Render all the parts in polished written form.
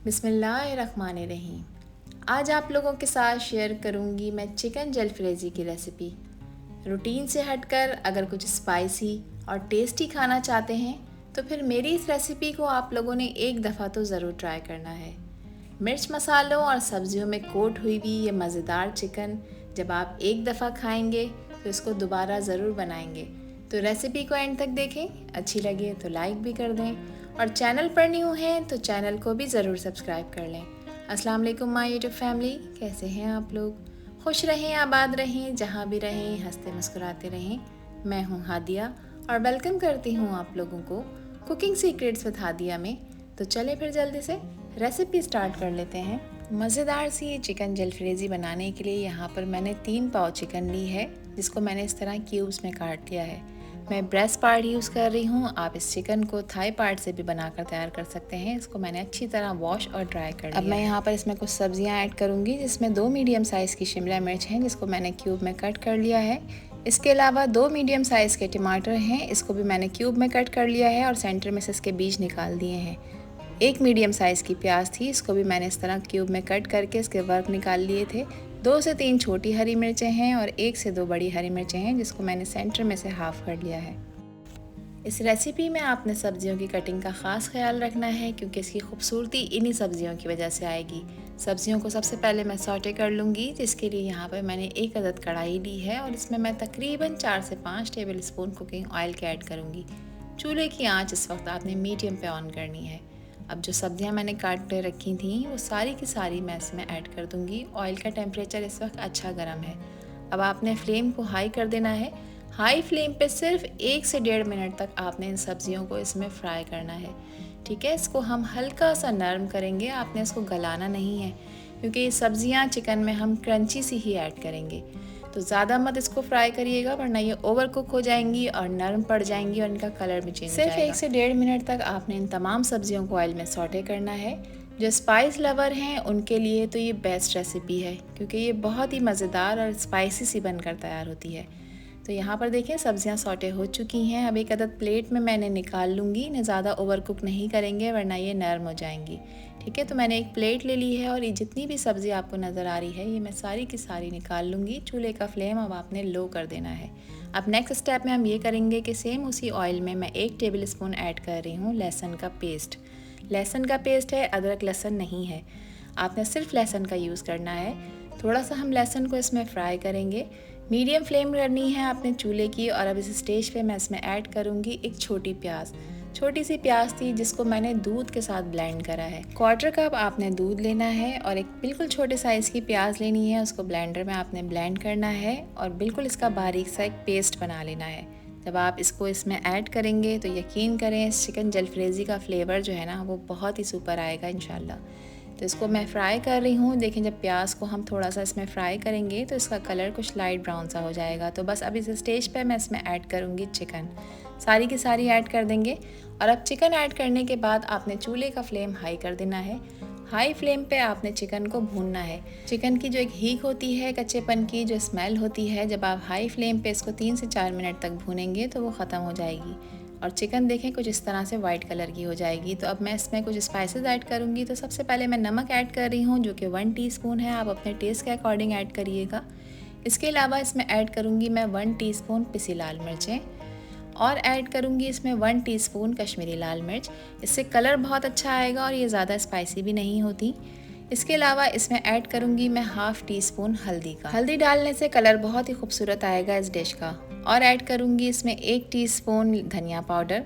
बिस्मिल्लाहिर्रहमानिर्रहीम। आज आप लोगों के साथ शेयर करूंगी मैं चिकन जलफ्रेज़ी की रेसिपी। रूटीन से हटकर अगर कुछ स्पाइसी और टेस्टी खाना चाहते हैं तो फिर मेरी इस रेसिपी को आप लोगों ने एक दफ़ा तो ज़रूर ट्राई करना है। मिर्च मसालों और सब्जियों में कोट हुई हुई ये मज़ेदार चिकन जब आप एक दफ़ा खाएंगे तो इसको दोबारा ज़रूर बनाएंगे। तो रेसिपी को एंड तक देखें, अच्छी लगे तो लाइक भी कर दें और चैनल पर न्यू हैं तो चैनल को भी ज़रूर सब्सक्राइब कर लें। अस्सलाम वालेकुम माय यूट्यूब फैमिली, कैसे हैं आप लोग? खुश रहें, आबाद रहें, जहाँ भी रहें हंसते मुस्कुराते रहें। मैं हूँ हादिया और वेलकम करती हूँ आप लोगों को कुकिंग सीक्रेट्स विद हादिया में। तो चले फिर जल्दी से रेसिपी स्टार्ट कर लेते हैं। मज़ेदार सी ये चिकन जलफ्रेज़ी बनाने के लिए यहाँ पर मैंने 3 पाव चिकन ली है, जिसको मैंने इस तरह क्यूब्स में काट लिया है। मैं ब्रेस्ट पार्ट यूज़ कर रही हूँ, आप इस चिकन को थाई पार्ट से भी बनाकर तैयार कर सकते हैं। इसको मैंने अच्छी तरह वॉश और ड्राई कर लिया। अब मैं यहाँ पर इसमें कुछ सब्जियाँ ऐड करूँगी, जिसमें 2 मीडियम साइज़ की शिमला मिर्च हैं, जिसको मैंने क्यूब में कट कर लिया है। इसके अलावा 2 मीडियम साइज़ के टमाटर हैं, इसको भी मैंने क्यूब में कट कर लिया है और सेंटर में से इसके बीज निकाल दिए हैं। 1 मीडियम साइज़ की प्याज थी, इसको भी मैंने इस तरह क्यूब में कट करके इसके वर्क निकाल लिए थे। 2 से 3 छोटी हरी मिर्चें हैं और 1 से 2 बड़ी हरी मिर्चें हैं, जिसको मैंने सेंटर में से हाफ़ कर लिया है। इस रेसिपी में आपने सब्जियों की कटिंग का ख़ास ख्याल रखना है, क्योंकि इसकी खूबसूरती इन्हीं सब्जियों की वजह से आएगी। सब्जियों को सबसे पहले मैं सौटे कर लूँगी, जिसके लिए यहाँ पर मैंने 1 अदद कढ़ाई ली है और इसमें मैं तकरीबन 4 से 5 टेबल स्पून कुकिंग ऑयल के ऐड करूँगी। चूल्हे की आंच इस वक्त आपने मीडियम पे ऑन करनी है। अब जो सब्जियां मैंने काट के रखी थी वो सारी की सारी मैं इसमें ऐड कर दूँगी। ऑयल का टेम्परेचर इस वक्त अच्छा गर्म है। अब आपने फ्लेम को हाई कर देना है। हाई फ्लेम पे सिर्फ 1 से 1.5 मिनट तक आपने इन सब्जियों को इसमें फ्राई करना है। ठीक है, इसको हम हल्का सा नरम करेंगे, आपने इसको गलाना नहीं है, क्योंकि ये सब्जियां चिकन में हम क्रंची सी ही ऐड करेंगे। तो ज़्यादा मत इसको फ्राई करिएगा, वरना ये ओवर कुक हो जाएंगी और नरम पड़ जाएंगी और इनका कलर भी चेंज हो जाएगा। सिर्फ 1 से 1.5 मिनट तक आपने इन तमाम सब्जियों को ऑयल में सौटे करना है। जो स्पाइस लवर हैं उनके लिए तो ये बेस्ट रेसिपी है, क्योंकि ये बहुत ही मज़ेदार और स्पाइसी सी बनकर तैयार होती है। तो यहाँ पर देखिए सब्जियाँ सौटे हो चुकी हैं। अब एक अदद प्लेट में मैंने निकाल लूँगी, इन्हें ज़्यादा ओवर कुक नहीं करेंगे वरना ये नरम हो जाएंगी। ठीक है, तो मैंने एक प्लेट ले ली है और ये जितनी भी सब्ज़ी आपको नज़र आ रही है ये मैं सारी की सारी निकाल लूँगी। चूल्हे का फ्लेम अब आपने लो कर देना है। अब नेक्स्ट स्टेप में हम ये करेंगे कि सेम उसी ऑयल में मैं 1 टेबल स्पून ऐड कर रही हूँ लहसुन का पेस्ट। लहसुन का पेस्ट है, अदरक लहसुन नहीं है, आपने सिर्फ लहसुन का यूज़ करना है। थोड़ा सा हम लहसुन को इसमें फ्राई करेंगे, मीडियम फ्लेम करनी है आपने चूल्हे की। और अब इस स्टेज पे मैं इसमें ऐड करूँगी एक छोटी प्याज। छोटी सी प्याज थी, जिसको मैंने दूध के साथ ब्लेंड करा है। 1/4 कप आपने दूध लेना है और एक बिल्कुल छोटे साइज़ की प्याज लेनी है, उसको ब्लेंडर में आपने ब्लेंड करना है और बिल्कुल इसका बारीक सा एक पेस्ट बना लेना है। जब आप इसको इसमें ऐड करेंगे तो यकीन करें इस चिकन जलफ्रेज़ी का फ्लेवर जो है ना वो बहुत ही सुपर आएगा इंशाल्लाह। तो इसको मैं फ्राई कर रही हूँ। देखें, जब प्याज को हम थोड़ा सा इसमें फ्राई करेंगे तो इसका कलर कुछ लाइट ब्राउन सा हो जाएगा। तो बस अब इस स्टेज पे मैं इसमें ऐड करूँगी चिकन, सारी की सारी ऐड कर देंगे। और अब चिकन ऐड करने के बाद आपने चूल्हे का फ्लेम हाई कर देना है। हाई फ्लेम पे आपने चिकन को भूनना है। चिकन की जो एक हीक होती है, कच्चेपन की जो स्मेल होती है, जब आप हाई फ्लेम पे इसको 3 से 4 मिनट तक भूनेंगे तो वो ख़त्म हो जाएगी और चिकन देखें कुछ इस तरह से वाइट कलर की हो जाएगी। तो अब मैं इसमें कुछ स्पाइसेस ऐड करूँगी। तो सबसे पहले मैं नमक ऐड कर रही हूँ, जो कि 1 टीस्पून है, आप अपने टेस्ट के अकॉर्डिंग ऐड करिएगा। इसके अलावा इसमें ऐड करूँगी मैं 1 टीस्पून पिसी लाल मिर्चें और ऐड करूँगी इसमें 1 टीस्पून कश्मीरी लाल मिर्च। इससे कलर बहुत अच्छा आएगा और ये ज़्यादा स्पाइसी भी नहीं होती। इसके अलावा इसमें ऐड करूँगी मैं 1/2 टीस्पून हल्दी का। हल्दी डालने से कलर बहुत ही खूबसूरत आएगा इस डिश का। और ऐड करूँगी इसमें 1 टीस्पून धनिया पाउडर।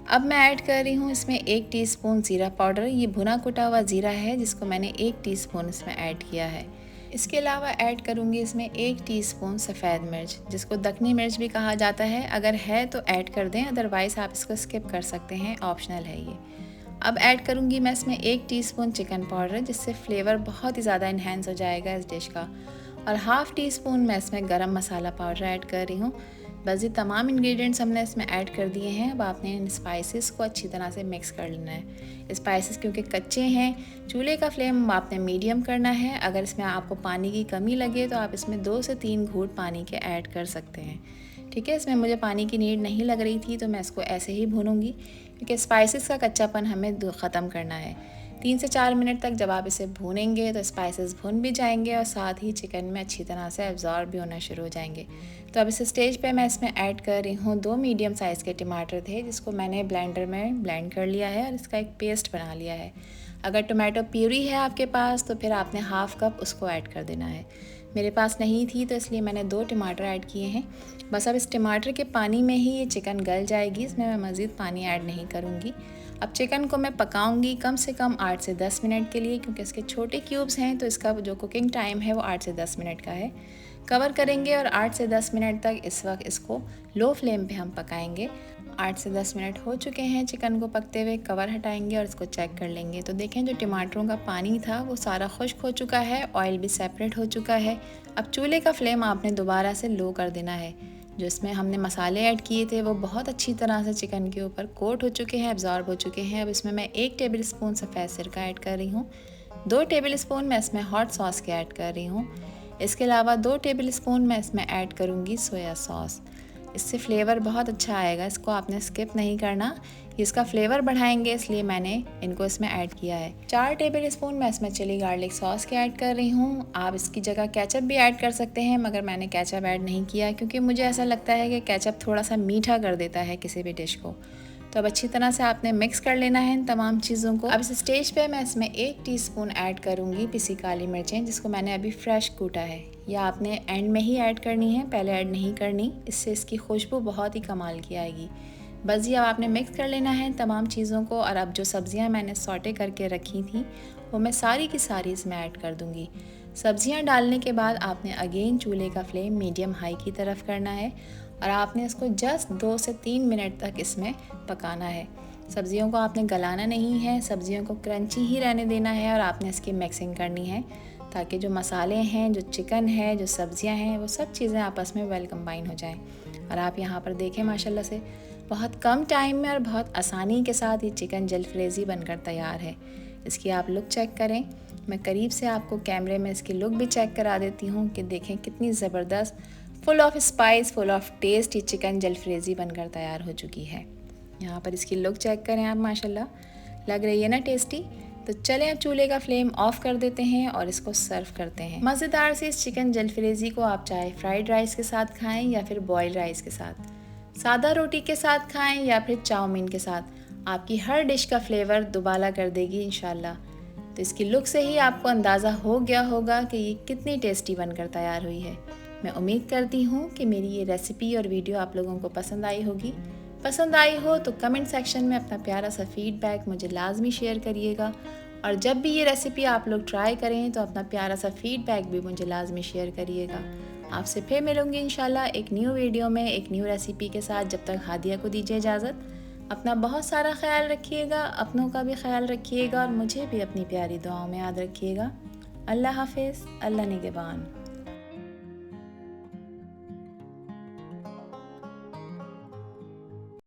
अब मैं ऐड कर रही हूँ इसमें 1 टीस्पून ज़ीरा पाउडर। ये भुना कुटा हुआ ज़ीरा है, जिसको मैंने 1 टीस्पून इसमें ऐड किया है। इसके अलावा ऐड करूँगी इसमें 1 टीस्पून सफ़ेद मिर्च, जिसको दखनी मिर्च भी कहा जाता है। अगर है तो ऐड कर दें, अदरवाइज़ आप इसको स्किप कर सकते हैं, ऑप्शनल है ये। अब ऐड करूँगी मैं इसमें 1 टीस्पून चिकन पाउडर, जिससे फ्लेवर बहुत ही ज़्यादा इन्हेंस हो जाएगा इस डिश का। और 1/2 टीस्पून मैं इसमें गरम मसाला पाउडर ऐड कर रही हूँ। बस ये तमाम इंग्रेडिएंट्स हमने इसमें ऐड कर दिए हैं। अब आपने इन स्पाइसेस को अच्छी तरह से मिक्स कर लेना है। स्पाइसेस क्योंकि कच्चे हैं, चूल्हे का फ्लेम आपने मीडियम करना है। अगर इसमें आपको पानी की कमी लगे तो आप इसमें 2 से 3 घूंट पानी के ऐड कर सकते हैं। ठीक है, इसमें मुझे पानी की नीड नहीं लग रही थी तो मैं इसको ऐसे ही भूनूंगी, क्योंकि स्पाइसेस का कच्चापन हमें ख़त्म करना है। 3 से 4 मिनट तक जब आप इसे भूनेंगे तो स्पाइसेस भुन भी जाएंगे और साथ ही चिकन में अच्छी तरह से एब्जॉर्ब भी होना शुरू हो जाएंगे। तो अब इस स्टेज पे मैं इसमें ऐड कर रही हूँ 2 मीडियम साइज़ के टमाटर थे, जिसको मैंने ब्लेंडर में ब्लेंड कर लिया है और इसका एक पेस्ट बना लिया है। अगर टोमेटो प्यूरी है आपके पास तो फिर आपने हाफ़ कप उसको ऐड कर देना है। मेरे पास नहीं थी तो इसलिए मैंने 2 टमाटर ऐड किए हैं। बस अब इस टमाटर के पानी में ही ये चिकन गल जाएगी, इसमें मैं मज़ीद पानी ऐड नहीं करूँगी। अब चिकन को मैं पकाऊंगी कम से कम 8 से 10 मिनट के लिए, क्योंकि इसके छोटे क्यूब्स हैं तो इसका जो कुकिंग टाइम है वो 8 से 10 मिनट का है। कवर करेंगे और 8 से 10 मिनट तक इस वक्त इसको लो फ्लेम पे हम पकाएंगे। 8 से 10 मिनट हो चुके हैं चिकन को पकते हुए। कवर हटाएंगे और इसको चेक कर लेंगे। तो देखें जो टमाटरों का पानी था वो सारा खुश्क हो चुका है, ऑयल भी सेपरेट हो चुका है। अब चूल्हे का फ्लेम आपने दोबारा से लो कर देना है। जो इसमें हमने मसाले ऐड किए थे वो बहुत अच्छी तरह से चिकन के ऊपर कोट हो चुके हैं, एब्जॉर्ब हो चुके हैं। अब इसमें मैं 1 टेबल स्पून सफ़ेद सिरका ऐड कर रही हूँ। 2 टेबल स्पून मैं इसमें हॉट सॉस के ऐड कर रही हूँ। इसके अलावा 2 टेबल स्पून मैं इसमें ऐड करूँगी सोया सॉस। इससे फ्लेवर बहुत अच्छा आएगा, इसको आपने स्किप नहीं करना, इसका फ्लेवर बढ़ाएंगे इसलिए मैंने इनको इसमें ऐड किया है। 4 टेबल स्पून मैं इसमें चिली गार्लिक सॉस के ऐड कर रही हूँ। आप इसकी जगह केचप भी ऐड कर सकते हैं, मगर मैंने केचप ऐड नहीं किया क्योंकि मुझे ऐसा लगता है कि केचप थोड़ा सा मीठा कर देता है किसी भी डिश को। तो अब अच्छी तरह से आपने मिक्स कर लेना है इन तमाम चीज़ों को। अब इस स्टेज पे मैं इसमें 1 टीस्पून ऐड करूँगी पिसी काली मिर्चें, जिसको मैंने अभी फ्रेश कूटा है। या आपने एंड में ही ऐड करनी है, पहले ऐड नहीं करनी, इससे इसकी खुशबू बहुत ही कमाल की आएगी। बस ये अब आपने मिक्स कर लेना है तमाम चीज़ों को। और अब जो सब्ज़ियाँ मैंने सॉटे करके रखी थी वो मैं सारी की सारी इसमें ऐड कर दूँगी। सब्ज़ियाँ डालने के बाद आपने अगेन चूल्हे का फ्लेम मीडियम हाई की तरफ करना है और आपने इसको जस्ट 2 से 3 मिनट तक इसमें पकाना है। सब्ज़ियों को आपने गलाना नहीं है, सब्ज़ियों को क्रंची ही रहने देना है और आपने इसकी मिक्सिंग करनी है ताकि जो मसाले हैं, जो चिकन है, जो सब्ज़ियां हैं, वो सब चीज़ें आपस में वेल कंबाइन हो जाएं। और आप यहाँ पर देखें माशाल्लाह से बहुत कम टाइम में और बहुत आसानी के साथ ये चिकन जलफ्रेज़ी बनकर तैयार है। इसकी आप लुक चेक करें। मैं करीब से आपको कैमरे में इसकी लुक भी चेक करा देती हूँ कि देखें कितनी ज़बरदस्त, full of spice, full of taste ये चिकन जलफ्रेज़ी बनकर तैयार हो चुकी है। यहाँ पर इसकी लुक चेक करें आप, माशाल्लाह लग रही है ना टेस्टी। तो चलें अब चूल्हे का फ्लेम ऑफ कर देते हैं और इसको सर्व करते हैं। मज़ेदार से इस चिकन जलफ्रेज़ी को आप चाहे फ्राइड राइस के साथ खाएं या फिर बॉइल्ड राइस के साथ, सादा रोटी के साथ खाएं या फिर चाउमीन के साथ, आपकी हर डिश का फ्लेवर दुबाला कर देगी इंशाल्लाह। तो इसकी लुक से ही आपको अंदाज़ा हो गया होगा कि ये कितनी टेस्टी बनकर तैयार हुई है। मैं उम्मीद करती हूँ कि मेरी ये रेसिपी और वीडियो आप लोगों को पसंद आई होगी। पसंद आई हो तो कमेंट सेक्शन में अपना प्यारा सा फीडबैक मुझे लाजमी शेयर करिएगा। और जब भी ये रेसिपी आप लोग ट्राई करें तो अपना प्यारा सा फीडबैक भी मुझे लाजमी शेयर करिएगा। आपसे फिर मिलूंगी इंशाल्लाह एक न्यू वीडियो में एक न्यू रेसिपी के साथ। जब तक हादिया को दीजिए इजाज़त। अपना बहुत सारा ख्याल रखिएगा, अपनों का भी ख्याल रखिएगा और मुझे भी अपनी प्यारी दुआओं में याद रखिएगा। अल्लाह हाफिज़, अल्लाह निगहबान।